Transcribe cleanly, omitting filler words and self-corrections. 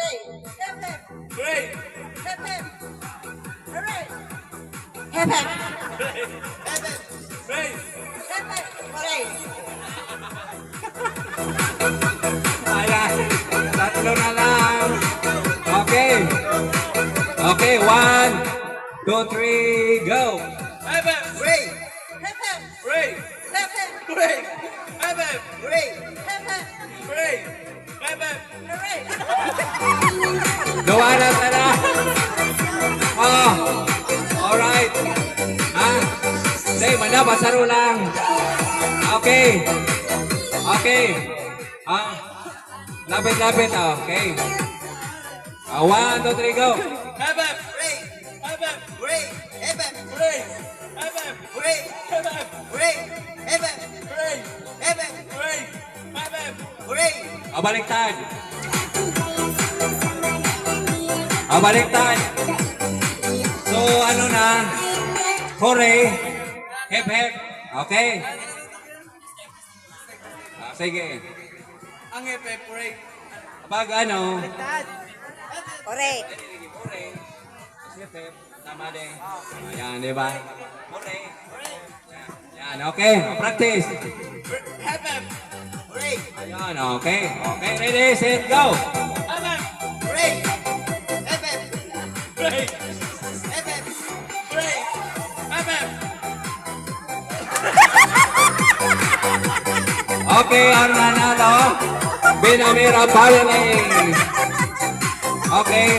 Hooray! Hip hip! Hooray! Hip hip! Hooray! Hip hip! Hooray! Hip hip! Hooray! Ayan. Tatlo na lang. Okay. Okay, 1, 2, 3, go. Hip hip! Hooray! Hip hip! Hooray! Hip hip! Hooray! Hip hip! Hooray! Hip hip! Hooray! Hip hip! Hooray! Gawa na sana. Oh. Alright. Ha? Hindi, manda, pasaro lang. Okay. Okay. Ah. Lapit-lapit. Okay. 1, 2, 3, go. Hip hip! Hooray! Hip hip! Hooray! Hip hip! Hooray! Hip hip! Hooray! Hip hip! Hooray! Hip hip! Hooray! Hip hip! Hooray! Hip hip! Hooray! Baliktad. Baliktad. So, ano na? Hooray. Hip hip. Okay. Sige. Ang hip hip! Hooray! Kapag ano, Hooray! hooray. Hip hip. Tama din. Ayan, di ba? Hooray. Ayan, okay. Practice. Hip hip! Hooray! Ayan, okay. Okay, ready, set, go. Hip hip! Hooray! Hip hip! Hooray! Hip hip! Hooray! Hip hip! Okay, ang nanalo. Binamira Balaning. Okay.